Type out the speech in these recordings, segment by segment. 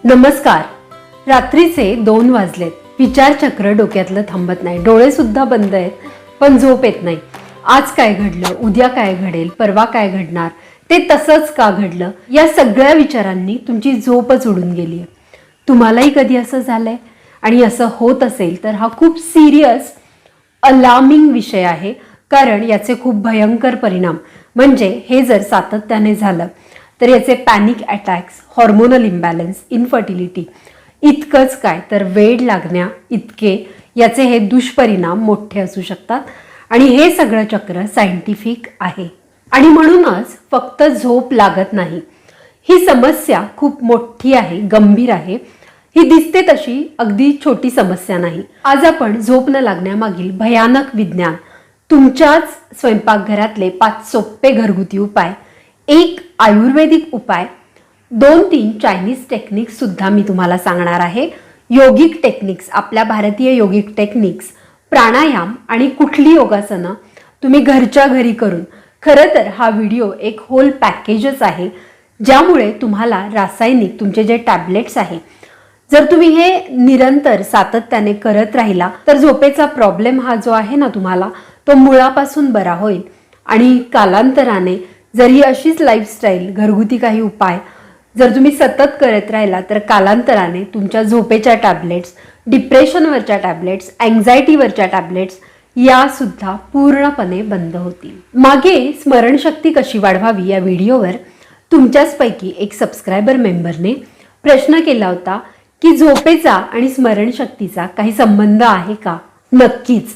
नमस्कार. रात्रीचे 2 वाजलेत. विचारचक्र डोक्यातलं थांबत नाही. डोळे सुद्धा बंद आहेत, पण झोप येत नाही. आज काय घडलं, उद्या काय घडेल, परवा काय घडणार, ते तसंच का घडलं, या सगळ्या विचारांनी तुमची झोपच उडून गेली आहे. तुम्हालाही कधी असं झालंय? आणि असं होत असेल तर हा खूप सिरियस अलार्मिंग विषय आहे, कारण याचे खूप भयंकर परिणाम म्हणजे हे जर सातत्याने झालं तर याचे panic attacks, hormonal imbalance, infertility, इतकंच काय तर वेड लागण्या इतके याचे हे दुष्परिणाम मोठे असू शकतात. आणि हे सगळं चक्र सायंटिफिक आहे. आणि म्हणूनच फक्त झोप लागत नाही, ही समस्या खूप मोठी आहे, गंभीर आहे. ही दिसते तशी अगदी छोटी समस्या नाही. आज आपण झोप न लागण्यामागील भयानक विज्ञान, तुमच्याच स्वयंपाकघरातले 5 सोपे घरगुती उपाय, एक आयुर्वेदिक उपाय, 2-3 चायनीज टेक्निक्स सुद्धा मी तुम्हाला सांगणार आहे. योगिक टेक्निक्स, आपल्या भारतीय योगिक टेक्निक्स, प्राणायाम आणि कुठली योगासनं तुम्ही घरच्या घरी करून, खरं तर हा व्हिडिओ एक होल पॅकेजच आहे, ज्यामुळे तुम्हाला रासायनिक तुमचे जे टॅबलेट्स आहे, जर तुम्ही हे निरंतर सातत्याने करत राहिला तर झोपेचा प्रॉब्लेम हा जो आहे ना तुम्हाला, तो मुळापासून बरा होईल. आणि कालांतराने जर ही अशीच लाईफस्टाईल, घरगुती काही उपाय जर तुम्ही सतत करत राहिला तर कालांतराने तुमच्या झोपेच्या टॅबलेट्स, डिप्रेशनवरच्या टॅबलेट्स, अँझायटीवरच्या टॅबलेट्स या सुद्धा पूर्णपणे बंद होतील. मागे स्मरणशक्ती कशी वाढवावी या व्हिडिओवर तुमच्याचपैकी एक सबस्क्रायबर मेंबरने प्रश्न केला होता की झोपेचा आणि स्मरणशक्तीचा काही संबंध आहे का? नक्कीच.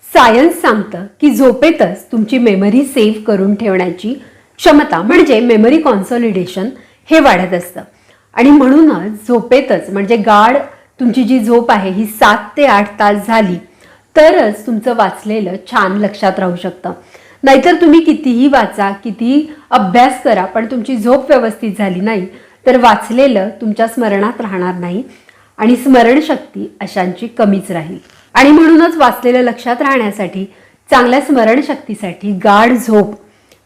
सायन्स सांगतं की झोपेतच तुमची मेमरी सेव्ह करून ठेवण्याची क्षमता म्हणजे मेमरी कॉन्सॉलिडेशन हे वाढत असतं. आणि म्हणूनच झोपेतच म्हणजे गाढ तुमची जी झोप आहे ही 7 ते 8 तास झाली तरच तुमचं वाचलेलं छान लक्षात राहू शकतं. नाहीतर तुम्ही कितीही वाचा, कितीही अभ्यास करा, पण तुमची झोप व्यवस्थित झाली नाही तर वाचलेलं तुमच्या स्मरणात राहणार नाही आणि स्मरणशक्ती अशांची कमीच राहील. आणि म्हणूनच वाचलेलं लक्षात राहण्यासाठी, चांगल्या स्मरणशक्तीसाठी गाढ झोप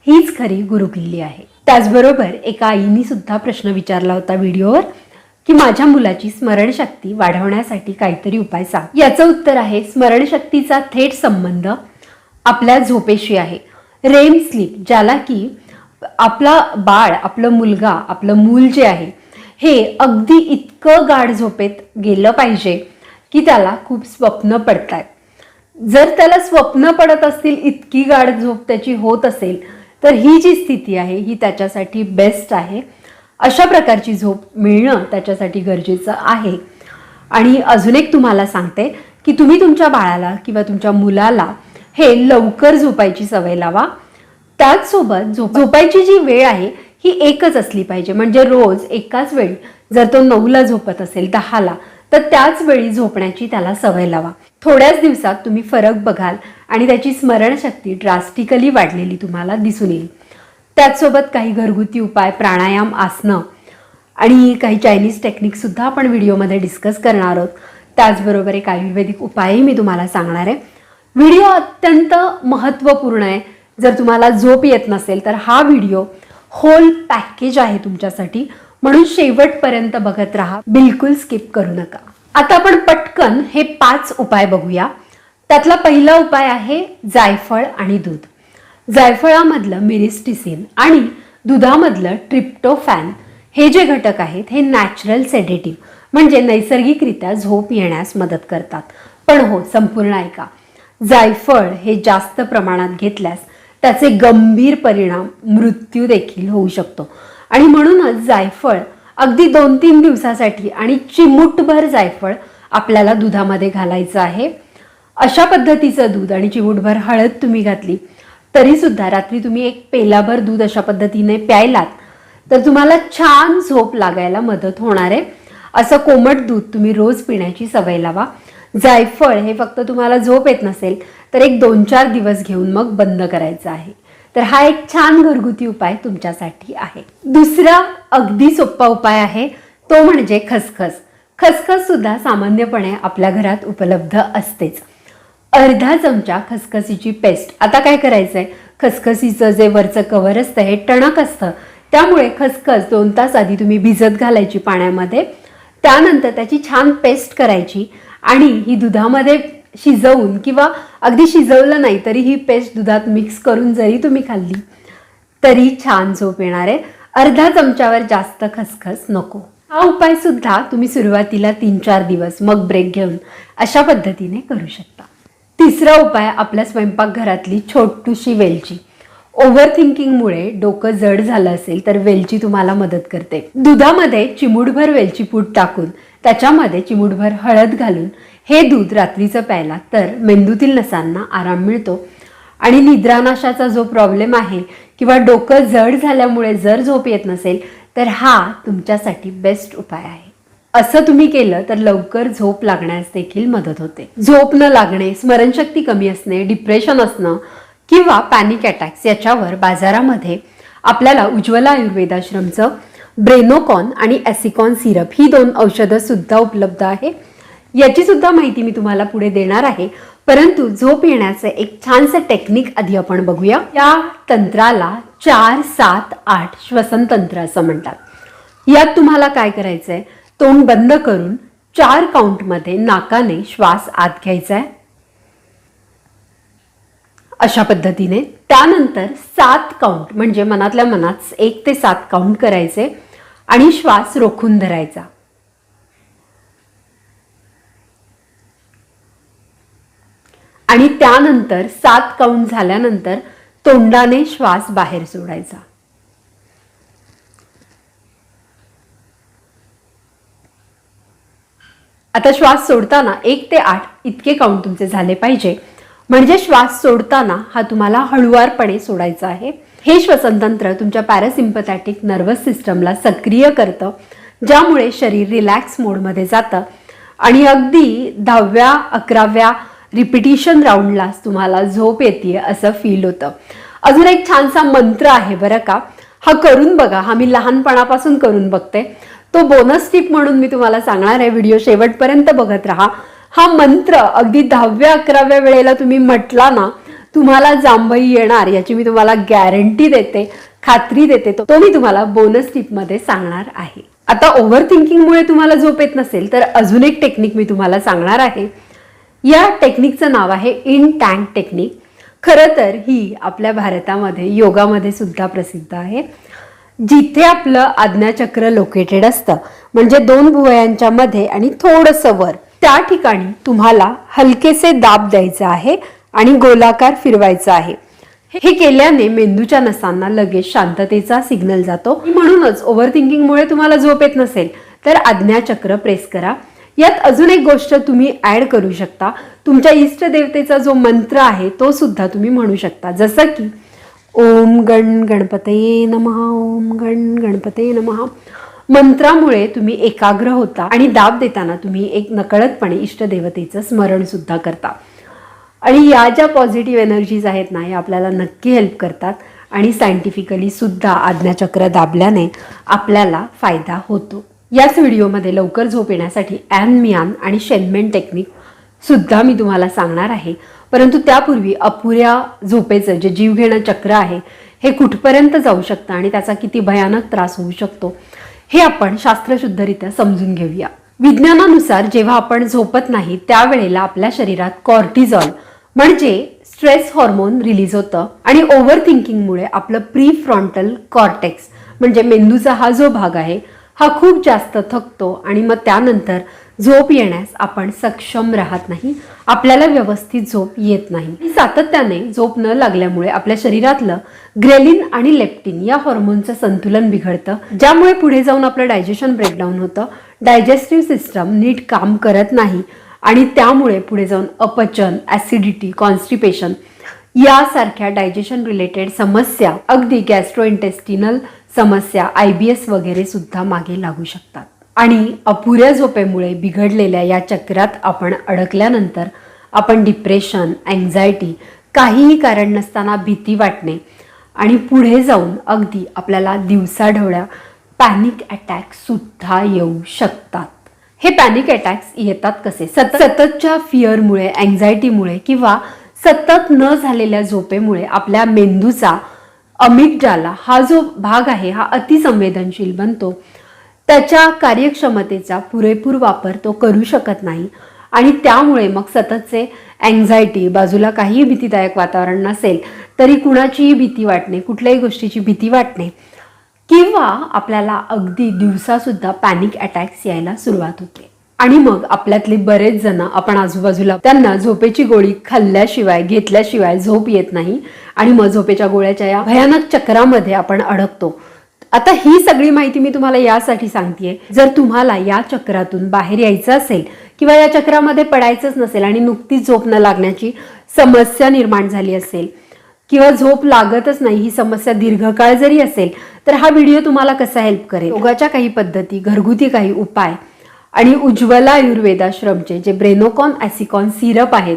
हीच खरी गुरुकिल्ली आहे. त्याचबरोबर एका आईनी सुद्धा प्रश्न विचारला होता व्हिडिओवर की माझ्या मुलाची स्मरणशक्ती वाढवण्यासाठी काहीतरी उपाय सांग. याचं उत्तर आहे, स्मरणशक्तीचा थेट संबंध आपल्या झोपेशी आहे. रेम स्लीप, ज्याला की आपला बाळ, आपलं मुलगा, आपलं मूल जे आहे हे अगदी इतकं गाढ झोपेत गेलं पाहिजे की त्याला खूप स्वप्न पडतायत. जर त्याला स्वप्न पडत असतील, इतकी गाढ झोप त्याची होत असेल, तर ही जी स्थिती आहे ही त्याच्यासाठी बेस्ट आहे. अशा प्रकारची झोप मिळणं त्याच्यासाठी गरजेचं आहे. आणि अजून एक तुम्हाला सांगते की तुम्ही तुमच्या बाळाला किंवा तुमच्या मुलाला हे लवकर झोपायची सवय लावा. त्याचसोबत झोपायची जी वेळ आहे ही एकच असली पाहिजे. म्हणजे रोज एकाच वेळी, जर तो 9ला झोपत असेल 10ला, तर त्याच वेळी झोपण्याची त्याला सवय लावा. थोड्याच दिवसात तुम्ही फरक बघाल आणि त्याची स्मरणशक्ती ड्रास्टिकली वाढलेली तुम्हाला दिसून येईल. त्याचसोबत काही घरगुती उपाय, प्राणायाम, आसनं आणि काही चायनीज टेक्निक सुद्धा आपण व्हिडिओमध्ये डिस्कस करणार आहोत. त्याचबरोबर एक आयुर्वेदिक उपायही मी तुम्हाला सांगणार आहे. व्हिडिओ अत्यंत महत्त्वपूर्ण आहे. जर तुम्हाला झोप येत नसेल तर हा व्हिडिओ होल पॅकेज आहे तुमच्यासाठी, म्हणून शेवटपर्यंत बघत राहा, बिलकुल स्किप करू नका. आता आपण पटकन हे 5 उपाय बघूया. त्यातला पहिला उपाय आहे जायफळ आणि दूध. जायफळामधलं मिरिस्टिसिन आणि दुधामधलं ट्रिप्टोफॅन हे जे घटक आहेत हे नॅचरल सेडेटिव्ह म्हणजे नैसर्गिकरित्या झोप येण्यास मदत करतात. पण हो, संपूर्ण ऐका. जायफळ हे जास्त प्रमाणात घेतल्यास त्याचे गंभीर परिणाम, मृत्यू देखील होऊ शकतो. आणि म्हणूनच जायफळ अगदी 2-3 दिवसासाठी आणि चिमूटभर जायफळ आपल्याला दुधामध्ये घालायचं आहे. अशा पद्धतीचं दूध आणि चिमूटभर हळद तुम्ही घातली तरी सुद्धा रात्री तुम्ही 1 पेलाभर दूध अशा पद्धतीने प्यायलात तर तुम्हाला छान झोप लागायला मदत होणार आहे. असं कोमट दूध तुम्ही रोज पिण्याची सवय लावा. जायफळ हे फक्त तुम्हाला झोप येत नसेल तर एक 2-4 दिवस घेऊन मग बंद करायचं आहे. तर हा एक छान घरगुती उपाय तुमच्यासाठी आहे. दुसरा अगदी सोपा उपाय आहे तो म्हणजे खसखस. खसखस सुद्धा सामान्यपणे आपल्या घरात उपलब्ध असतेच. अर्धा चमचा खसखसीची पेस्ट. आता काय करायचंय, खसखसीचं जे वरचं कव्हर असतं हे टणक असतं, त्यामुळे खसखस 2 तास आधी तुम्ही भिजत घालायची पाण्यामध्ये. त्यानंतर त्याची छान पेस्ट करायची आणि ही दुधामध्ये शिजवून किंवा अगदी शिजवलं नाही तरी ही पेस्ट दुधात मिक्स करून जरी तुम्ही खाल्ली तरी छान झोप येणार आहे. अर्धा चमच्यावर जास्त खसखस नको. हा उपाय सुद्धा तुम्ही सुरुवातीला 3-4 दिवस मग ब्रेक घेऊन अशा पद्धतीने करू शकता. तिसरा उपाय आपल्या स्वयंपाकघरातली छोटूशी वेलची. ओव्हर थिंकिंगमुळे डोकं जड झालं असेल तर वेलची तुम्हाला मदत करते. दुधामध्ये चिमूटभर वेलची पूड टाकून त्याच्यामध्ये चिमूटभर हळद घालून हे दूध रात्रीचं प्यायला तर मेंदूतील नसांना आराम मिळतो आणि निद्रानाशाचा जो प्रॉब्लेम आहे किंवा डोकं जड झाल्यामुळे जर झोप येत नसेल तर हा तुमच्यासाठी बेस्ट उपाय आहे. असं तुम्ही केलं तर लवकर झोप लागण्यास देखील मदत होते. झोप न लागणे, स्मरणशक्ती कमी असणे, डिप्रेशन असणं किंवा पॅनिक अटॅक्स याच्यावर बाजारामध्ये आपल्याला उज्ज्वला आयुर्वेदाश्रमचं ब्रेनोकॉन आणि ॲसिकॉन सिरप ही 2 औषधं सुद्धा उपलब्ध आहे. याची सुद्धा माहिती मी तुम्हाला पुढे देणार आहे. परंतु झोप येण्याचं एक छानसं टेक्निक आधी आपण बघूया. या तंत्राला 4-7-8 श्वसन तंत्र असं म्हणतात. यात तुम्हाला काय करायचंय, तोंड बंद करून 4 काउंटमध्ये नाकाने श्वास आत घ्यायचा आहे अशा पद्धतीने. त्यानंतर 7 काउंट म्हणजे मनातल्या मनात 1 ते 7 काउंट करायचे आणि श्वास रोखून धरायचा. आणि त्यानंतर 7 काउंट झाल्यानंतर तोंडाने श्वास बाहेर सोडायचा. आता श्वास सोडताना 1 ते 8 इतके काउंट तुमचे झाले पाहिजे. म्हणजे श्वास सोडताना हा तुम्हाला हळुवारपणे सोडायचा आहे. हे श्वसनतंत्र तुमच्या पॅरासिम्पथॅटिक नर्वस सिस्टमला सक्रिय करतं, ज्यामुळे शरीर रिलॅक्स मोडमध्ये जातं आणि अगदी 10व्या-11व्या रिपिटिशन राऊंडलाच तुम्हाला झोप येते असं फील होतं. अजून एक छानसा मंत्र आहे बरं का, हा करून बघा. हा मी लहानपणापासून करून बघते. तो बोनस टिप म्हणून मी तुम्हाला सांगणार आहे. व्हिडिओ शेवटपर्यंत बघत राहा. हा मंत्र अगदी 10व्या-11व्या वेळेला तुम्ही म्हटला ना, तुम्हाला जांभई येणार याची मी तुम्हाला गॅरंटी देते, खात्री देते. तो मी तुम्हाला बोनस टिपमध्ये सांगणार आहे. आता ओव्हर थिंकिंगमुळे तुम्हाला झोप येत नसेल तर अजून एक टेक्निक मी तुम्हाला सांगणार आहे. या टेक्निकचं नाव आहे इन टँक टेक्निक. खरं तर ही आपल्या भारतामध्ये योगामध्ये सुद्धा प्रसिद्ध आहे. जिथे आपलं आज्ञाचक्र लोकेटेड असतं म्हणजे 2 भुवयांच्या मध्ये आणि थोडंसं वर, त्या ठिकाणी तुम्हाला हलकेसे दाब द्यायचा आहे आणि गोलाकार फिरवायचा आहे. हे केल्याने मेंदूच्या नसांना लगेच शांततेचा सिग्नल जातो. म्हणूनच ओव्हर थिंकिंगमुळे तुम्हाला झोप येत नसेल तर आज्ञाचक्र प्रेस करा. यात अजून एक गोष्ट तुम्ही ऍड करू शकता. तुमच्या इष्ट देवतेचा जो मंत्र आहे तो सुद्धा तुम्ही म्हणू शकता. जसं की ओम गण गणपतये नमः, ओम गण गणपतये नमः. मंत्रामुळे तुम्ही एकाग्र होता आणि दाब देताना तुम्ही एक नकळतपणे इष्ट देवतेचं स्मरण सुद्धा करता. आणि या ज्या पॉझिटिव्ह एनर्जीज आहेत ना, या आपल्याला नक्की हेल्प करतात आणि सायंटिफिकली सुद्धा आज्ञाचक्र दाबल्याने आपल्याला फायदा होतो. याच व्हिडिओमध्ये लवकर झोप येण्यासाठी ॲन मियान आणि शेनमेन टेक्निक सुद्धा मी तुम्हाला सांगणार आहे. परंतु त्यापूर्वी अपुऱ्या झोपेचं जे जीवघेणं चक्र आहे हे कुठपर्यंत जाऊ शकतं आणि त्याचा किती भयानक त्रास होऊ शकतो हे आपण शास्त्रशुद्धरित्या समजून घेऊया. विज्ञानानुसार जेव्हा आपण झोपत नाही त्यावेळेला आपल्या शरीरात कॉर्टिझॉल म्हणजे स्ट्रेस हॉर्मोन रिलीज होतं आणि ओव्हर थिंकिंगमुळे आपलं प्री फ्रंटल कॉर्टेक्स म्हणजे मेंदूचा हा जो भाग आहे हा खूप जास्त थकतो आणि मग त्यानंतर झोप येण्यास आपण सक्षम राहत नाही. आपल्याला व्यवस्थित झोप येत नाही. सातत्याने झोप न लागल्यामुळे आपल्या शरीरातलं ग्रेलिन आणि लेप्टिन या हॉर्मोनचं संतुलन बिघडतं, ज्यामुळे पुढे जाऊन आपलं डायजेशन ब्रेकडाऊन होतं. डायजेस्टिव्ह सिस्टम नीट काम करत नाही आणि त्यामुळे पुढे जाऊन अपचन, ॲसिडिटी, कॉन्स्टिपेशन यासारख्या डायजेशन रिलेटेड समस्या, अगदी गॅस्ट्रोइंटेस्टिनल समस्या, IBS वगैरे सुद्धा मागे लागू शकतात. आणि अपुऱ्या झोपेमुळे बिघडलेल्या या चक्रात आपण अडकल्यानंतर आपण डिप्रेशन, अँझायटी, काहीही कारण नसताना भीती वाटणे आणि पुढे जाऊन अगदी आपल्याला दिवसाढवळ्या पॅनिक अटॅक सुद्धा येऊ शकतात. हे पॅनिक अटॅक्स येतात कसे? सततच्या फिअरमुळे, अँझायटीमुळे किंवा सतत न झालेल्या झोपेमुळे आपल्या मेंदूचा अमिगडाला हा जो भाग आहे हा अतिसंवेदनशील बनतो. त्याच्या कार्यक्षमतेचा पुरेपूर वापर तो करू शकत नाही आणि त्यामुळे मग सततचे अँझायटी, बाजूला काहीही भीतीदायक वातावरण नसेल तरी कुणाचीही भीती वाटणे, कुठल्याही गोष्टीची भीती वाटणे किंवा आपल्याला अगदी दिवसासुद्धा पॅनिक अटॅक्स यायला सुरुवात होते. आणि मग आपल्यातले बरेच जण आपण आजूबाजूला त्यांना झोपेची गोळी खाल्ल्याशिवाय घेतल्याशिवाय झोप येत नाही आणि मग झोपेच्या गोळ्याच्या या भयानक चक्रामध्ये आपण अडकतो. आता ही सगळी माहिती मी तुम्हाला यासाठी सांगतेय, जर तुम्हाला या चक्रातून बाहेर यायचं असेल किंवा या चक्रामध्ये पडायचंच नसेल आणि नुकतीच झोप न लागण्याची समस्या निर्माण झाली असेल किंवा झोप लागतच नाही ही समस्या दीर्घकाळ जरी असेल तर हा व्हिडिओ तुम्हाला कसा हेल्प करेल. योगाच्या काही पद्धती, घरगुती काही उपाय आणि उज्ज्वला आयुर्वेदाश्रमचे जे ब्रेनोकॉन ॲसिकॉन सिरप आहेत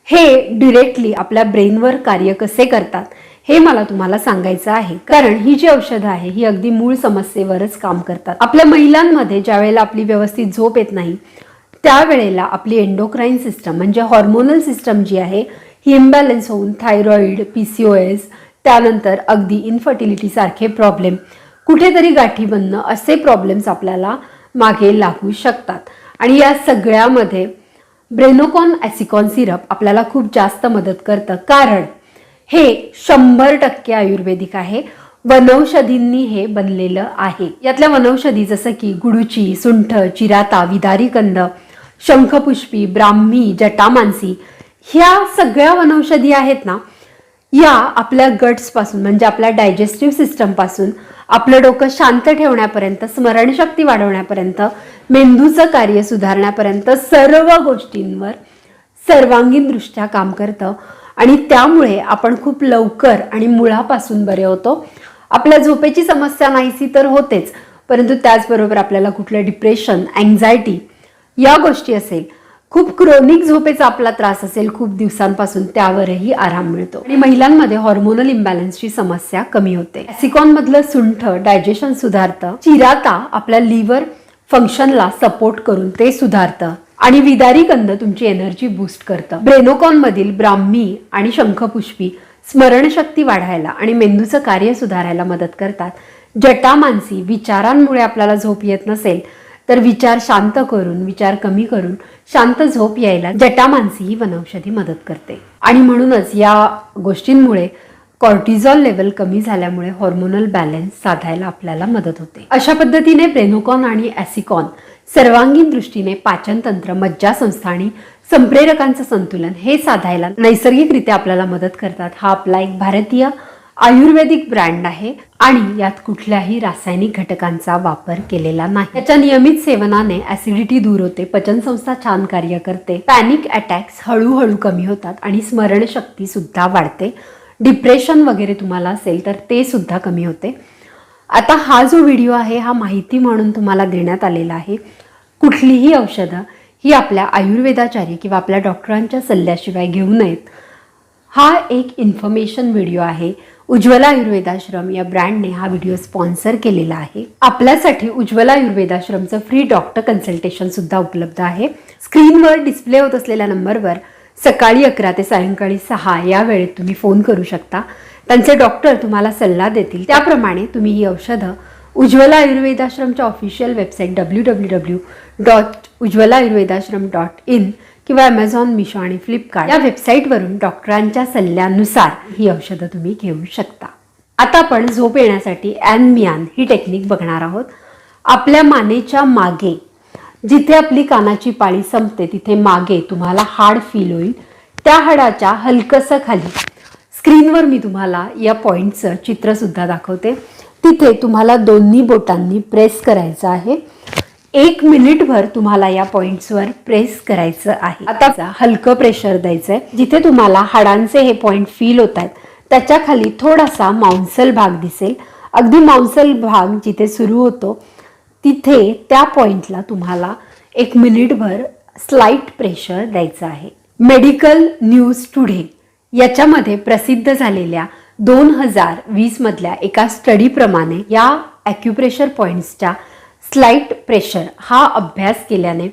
हे डिरेक्टली आपल्या ब्रेनवर कार्य कसे करतात हे मला तुम्हाला सांगायचं आहे. कारण ही जी औषधं आहे ही अगदी मूळ समस्येवरच काम करतात. आपल्या महिलांमध्ये ज्या वेळेला आपली व्यवस्थित झोप येत नाही त्यावेळेला आपली एंडोक्राईन सिस्टम म्हणजे हॉर्मोनल सिस्टम जी आहे ही इम्बॅलन्स होऊन थायरॉइड, PCOS, त्यानंतर अगदी इन्फर्टिलिटी सारखे प्रॉब्लेम, कुठेतरी गाठी बनणं असे प्रॉब्लेम्स आपल्याला मागे लागू शकतात. आणि या सगळ्यामध्ये ब्रेनोकॉन ॲसिकॉन सिरप आपल्याला खूप जास्त मदत करतं कारण हे 100% आयुर्वेदिक आहे. वनौषधींनी हे बनलेलं आहे. यातल्या वनौषधी जसं की गुडूची, सुंठ, चिराता, विदारी कंद, शंखपुष्पी, ब्राह्मी, जटामांसी ह्या सगळ्या वनौषधी आहेत ना, या आपल्या गट्सपासून म्हणजे आपल्या डायजेस्टिव्ह सिस्टमपासून आपलं डोकं शांत ठेवण्यापर्यंत, स्मरणशक्ती वाढवण्यापर्यंत, मेंदूचं कार्य सुधारण्यापर्यंत सर्व गोष्टींवर सर्वांगीण दृष्ट्या काम करतं आणि त्यामुळे आपण खूप लवकर आणि मुळापासून बरे होतो. आपल्या झोपेची समस्या नाहीसी तर होतेच, परंतु त्याचबरोबर आपल्याला कुठलं डिप्रेशन, अँझायटी या गोष्टी असेल, खूप क्रोनिक झोपेचा आपला त्रास असेल खूप दिवसांपासून, त्यावरही आराम मिळतो आणि महिलांमध्ये हॉर्मोनल इम्बॅलन्सची समस्या कमी होते. ॲसिकॉन मधलं सुंठ डायजेशन सुधारतं, चिराता आपल्या लिव्हर फंक्शनला सपोर्ट करून ते सुधारतं आणि विदारी कंद तुमची एनर्जी बूस्ट करतं. ब्रेनोकॉन मधील ब्राह्मी आणि शंखपुष्पी स्मरणशक्ती वाढायला आणि मेंदूचं कार्य सुधारायला मदत करतात. जटामांसी विचारांमुळे आपल्याला झोप येत नसेल तर विचार शांत करून, विचार कमी करून शांत झोप यायला जटामांसी ही वनौषधी मदत करते. आणि म्हणूनच या गोष्टींमुळे कॉर्टिझॉल लेवल कमी झाल्यामुळे हॉर्मोनल बॅलन्स साधायला आपल्याला मदत होते. अशा पद्धतीने ब्रेनोकॉन आणि ॲसिकॉन सर्वांगीण दृष्टीने पाचनतंत्र, मज्जासंस्था आणि संप्रेरकांचं संतुलन हे साधायला नैसर्गिकरित्या आपल्याला मदत करतात. हा आपला एक भारतीय आयुर्वेदिक ब्रँड आहे आणि यात कुठल्याही रासायनिक घटकांचा वापर केलेला नाही. याच्या नियमित सेवनाने ऍसिडिटी दूर होते, पचनसंस्था छान कार्य करते, पॅनिक अटॅक्स हळूहळू कमी होतात आणि स्मरणशक्ती सुद्धा वाढते. डिप्रेशन वगैरे तुम्हाला असेल तर ते सुद्धा कमी होते. आता हा जो व्हिडिओ आहे हा माहिती म्हणून तुम्हाला देण्यात आलेला आहे. कुठलीही औषधं ही आपल्या आयुर्वेदाचार्य किंवा आपल्या डॉक्टरांच्या सल्ल्याशिवाय घेऊ नयेत. हा एक इन्फॉर्मेशन व्हिडिओ आहे. उज्ज्वला आयुर्वेदाश्रम या ब्रँडने हा व्हिडिओ स्पॉन्सर केलेला आहे. आपल्यासाठी उज्ज्वला आयुर्वेदाश्रमचं फ्री डॉक्टर कन्सल्टेशन सुद्धा उपलब्ध आहे. स्क्रीनवर डिस्प्ले होत असलेल्या नंबरवर सकाळी 11 ते सायंकाळी 6 या वेळेत तुम्ही फोन करू शकता. त्यांचे डॉक्टर तुम्हाला सल्ला देतील. त्याप्रमाणे तुम्ही ही औषधं उज्ज्वला आयुर्वेदाश्रमच्या ऑफिशियल वेबसाईट www.ujjwalaayurvedashram.in किंवा ॲमेझॉन, मिशो आणि फ्लिपकार्ट या वेबसाईटवरून डॉक्टरांच्या सल्ल्यानुसार ही औषधं तुम्ही घेऊ शकता. आता आपण झोप येण्यासाठी ॲनमियान ही टेक्निक बघणार आहोत. आपल्या मानेच्या मागे जिथे आपली कानाची पाळी संपते तिथे मागे तुम्हाला हाड फील होईल. त्या हाडाच्या हलकसं खाली स्क्रीनवर मी तुम्हाला या पॉईंटचं चित्रसुद्धा दाखवते. तिथे तुम्हाला दोन्ही बोटांनी प्रेस करायचं आहे. 1 मिनिटभर तुम्हाला या पॉइंट्सवर प्रेस करायचं आहे. आता हलकं प्रेशर द्यायचंय. जिथे तुम्हाला हाडांचे हे पॉइंट फील होत आहेत त्याच्या खाली थोडासा मांसल भाग दिसेल. अगदी मांसल भाग जिथे सुरू होतो तिथे त्या पॉइंटला तुम्हाला 1 मिनिटभर स्लाइट प्रेशर द्यायचं आहे. मेडिकल न्यूज टुडे याच्यामध्ये प्रसिद्ध झालेल्या 2020 मधल्या एका स्टडीप्रमाणे या ॲक्युप्रेशर पॉइंट्सच्या स्लाइट प्रेशर हा अभ्यास केल्याने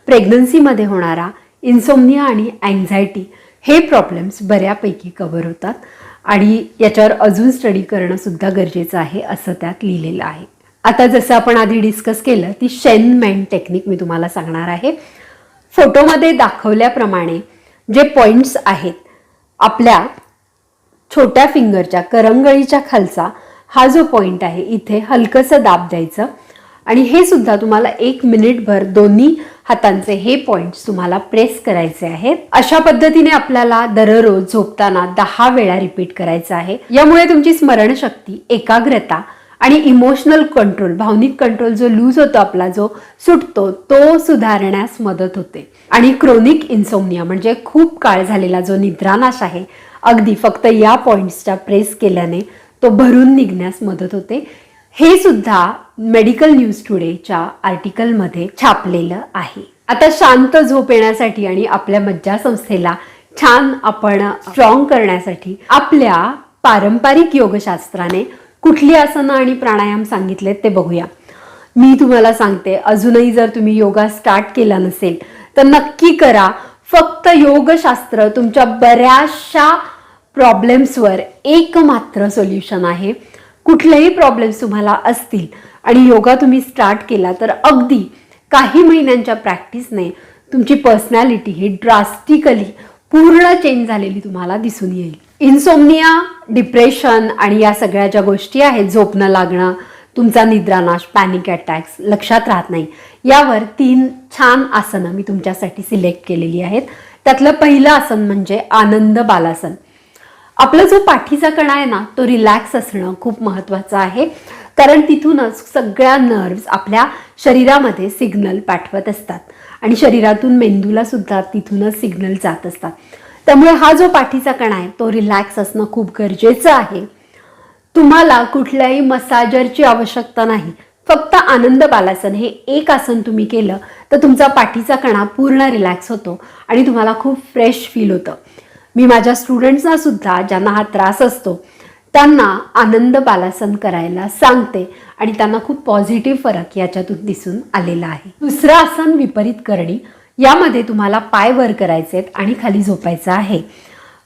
प्रेग्नन्सीमध्ये होणारा इन्सोम्निया आणि अँझायटी हे प्रॉब्लेम्स बऱ्यापैकी कव्हर होतात आणि याच्यावर अजून स्टडी करणं सुद्धा गरजेचं आहे असं त्यात लिहिलेलं आहे. आता जसं आपण आधी डिस्कस केलं ती शेन मेन टेक्निक मी तुम्हाला सांगणार आहे. फोटोमध्ये दाखवल्याप्रमाणे जे पॉइंट्स आहेत आपल्या छोट्या फिंगरच्या करंगळीच्या खालचा हा जो पॉइंट आहे इथे हलकंसं दाब द्यायचं आणि हे सुद्धा तुम्हाला 1 मिनिटभर दोन्ही हातांचे हे पॉइंट्स तुम्हाला प्रेस करायचे आहेत. अशा पद्धतीने आपल्याला दररोज झोपताना 10 वेळा रिपीट करायचं आहे. यामुळे तुमची स्मरणशक्ती, एकाग्रता आणि इमोशनल कंट्रोल, भावनिक कंट्रोल जो लूज होतो आपला, जो सुटतो, तो सुधारण्यास मदत होते. आणि क्रोनिक इन्सोमनिया म्हणजे खूप काळ झालेला जो निद्रानाश आहे, अगदी फक्त या पॉइंट्सच्या प्रेस केल्याने तो भरून निघण्यास मदत होते. हे सुद्धा मेडिकल न्यूज टुडेच्या आर्टिकलमध्ये छापलेलं आहे. आता शांत झोप येण्यासाठी आणि आपल्या मज्जासंस्थेला छान आपण स्ट्रॉंग करण्यासाठी आपल्या पारंपरिक योगशास्त्राने कुठली आसनं आणि प्राणायाम सांगितलेत ते बघूया. मी तुम्हाला सांगते, अजूनही जर तुम्ही योगा स्टार्ट केला नसेल तर नक्की करा. फक्त योगशास्त्र तुमच्या बऱ्याचशा प्रॉब्लेम्सवर एकमात्र सोल्युशन आहे. कुठलेही प्रॉब्लेम्स तुम्हाला असतील आणि योगा तुम्ही स्टार्ट केला तर अगदी काही महिन्यांच्या प्रॅक्टिसने तुमची पर्सनॅलिटी ही ड्रास्टिकली पूर्ण चेंज झालेली तुम्हाला दिसून येईल. इन्सोमनिया, डिप्रेशन आणि या सगळ्या ज्या गोष्टी आहेत, झोप न लागणं, तुमचा निद्रानाश, पॅनिक अटॅक्स लक्षात राहत नाही, यावर 3 छान आसनं मी तुमच्यासाठी सिलेक्ट केलेली आहेत. त्यातलं पहिलं आसन म्हणजे आनंद बालासन. आपला जो पाठीचा कणा आहे ना, तो रिलॅक्स असणं खूप महत्त्वाचं आहे. कारण तिथूनच सगळ्या नर्व्स आपल्या शरीरामध्ये सिग्नल पाठवत असतात आणि शरीरातून मेंदूला सुद्धा तिथूनच सिग्नल जात असतात. त्यामुळे हा जो पाठीचा कणा आहे तो रिलॅक्स असणं खूप गरजेचं आहे. तुम्हाला कुठल्याही मसाजरची आवश्यकता नाही. फक्त आनंद बालासन हे एक आसन तुम्ही केलं तर तुमचा पाठीचा कणा पूर्ण रिलॅक्स होतो आणि तुम्हाला खूप फ्रेश फील होतं. मी माझ्या स्टुडंट्सना सुद्धा, ज्यांना हा त्रास असतो, त्यांना आनंद बालासन करायला सांगते आणि त्यांना खूप पॉझिटिव्ह फरक याच्यातून दिसून आलेला आहे. दुसरं आसन विपरीत करणी. यामध्ये तुम्हाला पाय वर करायचे आहेत आणि खाली झोपायचं आहे.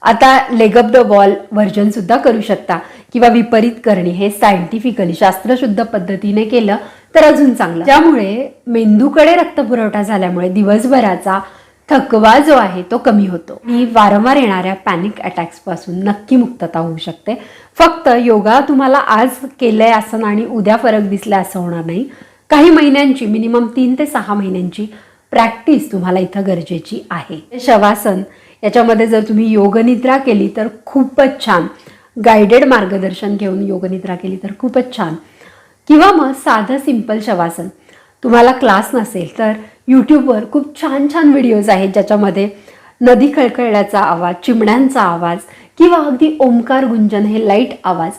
आता leg up the wall version सुद्धा करू शकता किंवा विपरीत करणी हे सायंटिफिकली शास्त्रशुद्ध पद्धतीने केलं तर अजून चांगलं. त्यामुळे मेंदूकडे रक्तपुरवठा झाल्यामुळे दिवसभराचा थकवा जो आहे तो कमी होतो आणि वारंवार येणाऱ्या पॅनिक अटॅक्स पासून नक्की मुक्तता होऊ शकते. फक्त योगा तुम्हाला आज केलंय आसन आणि उद्या फरक दिसला असं होणार नाही. काही महिन्यांची, मिनिमम 3 ते 6 महिन्यांची प्रॅक्टिस तुम्हाला इथं गरजेची आहे. शवासन, याच्यामध्ये जर तुम्ही योगनिद्रा केली तर खूपच छान, गायडेड मार्गदर्शन घेऊन योगनिद्रा केली तर खूपच छान. किंवा मग साधं सिंपल शवासन, तुम्हाला क्लास नसेल तर यूट्यूबवर खूप छान छान व्हिडिओज आहेत ज्याच्यामध्ये नदी खळखळण्याचा आवाज, चिमण्यांचा आवाज किंवा अगदी ओंकार गुंजन हे लाईट आवाज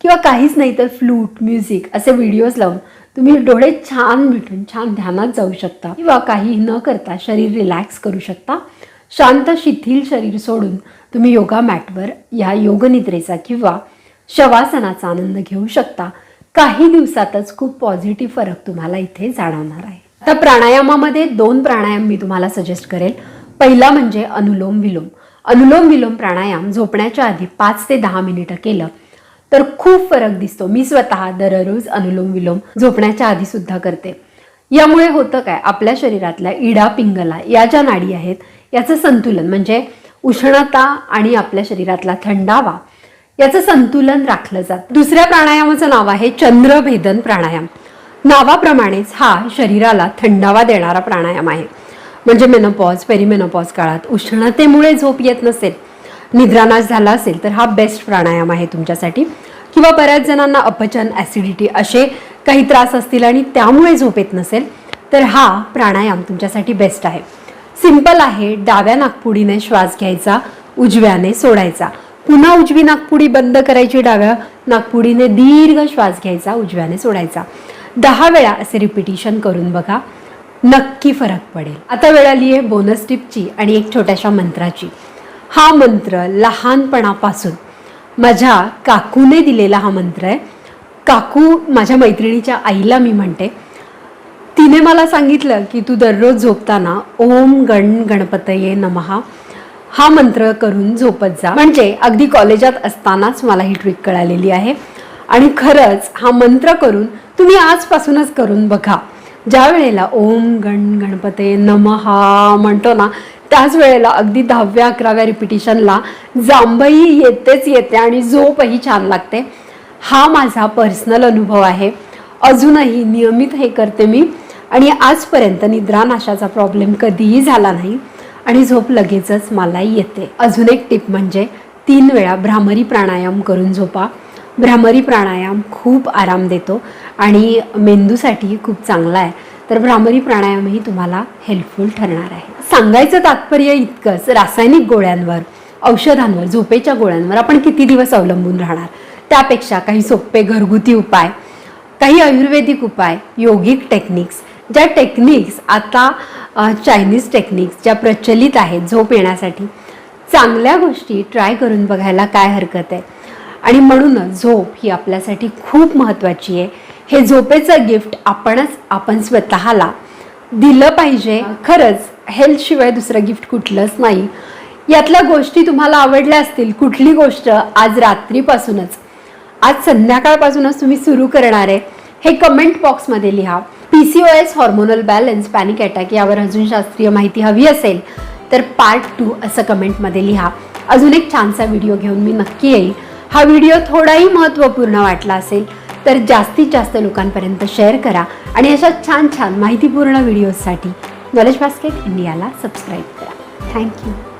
किंवा काहीच नाही तर फ्लूट, म्युझिक असे व्हिडिओज लावून तुम्ही डोळे छान मिटून छान ध्यानात जाऊ शकता किंवा काही न करता शरीर रिलॅक्स करू शकता. शांत शिथिल शरीर सोडून तुम्ही योगा मॅटवर या योगनिद्रेचा किंवा शवासनाचा आनंद घेऊ शकता. काही दिवसातच खूप पॉझिटिव्ह फरक तुम्हाला इथे जाणवणार आहे. आता प्राणायामामध्ये 2 प्राणायाम मी तुम्हाला सजेस्ट करेल. पहिला म्हणजे अनुलोम विलोम. अनुलोम विलोम प्राणायाम झोपण्याच्या आधी 5 ते 10 मिनिटं केलं तर खूप फरक दिसतो. मी स्वतः दररोज अनुलोम विलोम झोपण्याच्या आधी सुद्धा करते. यामुळे होतं काय, आपल्या शरीरातल्या इडा पिंगला या ज्या नाडी आहेत याचं संतुलन म्हणजे उष्णता आणि आपल्या शरीरातला थंडावा याचं संतुलन राखलं जातं. दुसऱ्या प्राणायामाचं नाव आहे चंद्रभेदन प्राणायाम. नावाप्रमाणेच हा शरीराला थंडावा देणारा प्राणायाम आहे. म्हणजे मेनोपॉज, पेरिमेनोपॉज काळात उष्णतेमुळे झोप येत नसेल, निद्रानाश झाला असेल तर हा बेस्ट प्राणायाम आहे तुमच्यासाठी. किंवा बऱ्याच जणांना अपचन, ॲसिडिटी असे काही त्रास असतील आणि त्यामुळे झोप येत नसेल तर हा प्राणायाम तुमच्यासाठी बेस्ट आहे. सिंपल आहे. डाव्या नाकपुडीने श्वास घ्यायचा, उजव्याने सोडायचा. पुन्हा उजवी नाकपुडी बंद करायची, डाव्या नाकपुडीने दीर्घ श्वास घ्यायचा, उजव्याने सोडायचा. 10 वेळा असे रिपिटिशन करून बघा, नक्की फरक पडेल. आता वेळ आली आहे बोनस टिपची आणि एक छोट्याशा मंत्राची. हा मंत्र लहानपणापासून माझ्या काकूने दिलेला हा मंत्र आहे. काकू माझ्या मैत्रिणीच्या आईला मी म्हणते. तिने मला सांगितलं की तू दररोज झोपताना ओम गण गणपतये नमः हा मंत्र करून झोपत जा. म्हणजे अगदी कॉलेजात असतानाच मला ही ट्रिक कळालेली आहे आणि खरंच हा मंत्र करून तुम्ही आजपासूनच करून बघा. ज्या वेळेला ओम गणपते नमहा म्हणतो ना, त्याच वेळेला अगदी 10व्या 11व्या रिपिटिशनला जांभई येतेच येते आणि झोपही छान लागते. हा माझा पर्सनल अनुभव आहे. अजूनही नियमित हे करते मी आणि आजपर्यंत निद्रानाशाचा प्रॉब्लेम कधीही झाला नाही आणि झोप लगेचच मलाही येते. अजून एक टिप म्हणजे 3 वेळा भ्रामरी प्राणायाम करून झोपा. भ्रामरी प्राणायाम खूप आराम देतो आणि मेंदूसाठी खूप चांगला आहे. तर भ्रामरी प्राणायामही तुम्हाला हेल्पफुल ठरणार आहे. सांगायचं तात्पर्य इतकंच, रासायनिक गोळ्यांवर, औषधांवर, झोपेच्या गोळ्यांवर आपण किती दिवस अवलंबून राहणार. त्यापेक्षा काही सोपे घरगुती उपाय, काही आयुर्वेदिक उपाय, योगिक टेक्निक्स, ज्या टेक्निक्स आता चायनीज टेक्निक्स ज्या प्रचलित आहेत झोप येण्यासाठी, चांगल्या गोष्टी ट्राय करून बघायला काय हरकत आहे. आणि म्हणूनच झोप ही आपल्यासाठी खूप महत्त्वाची आहे. हे झोपेचं गिफ्ट आपण स्वतःला दिलं पाहिजे. खरंच हेल्थशिवाय दुसरं गिफ्ट कुठलंच नाही. यातल्या गोष्टी तुम्हाला आवडल्या असतील, कुठली गोष्ट आज रात्रीपासूनच, आज संध्याकाळपासूनच तुम्ही सुरू करणार आहे हे कमेंट बॉक्समध्ये लिहा. PCOS, hormonal balance, panic attack यावर अजून शास्त्रीय माहिती हवी असेल तर पार्ट 2 असं कमेंटमध्ये लिहा. अजून एक छानसा व्हिडिओ घेऊन मी नक्की येईल. हा व्हिडिओ थोडाही महत्त्वपूर्ण वाटला असेल तर जास्तीत जास्त लोकांपर्यंत शेअर करा आणि अशा छान छान माहितीपूर्ण व्हिडिओजसाठी नॉलेज बास्केट इंडियाला सबस्क्राईब करा. थँक्यू.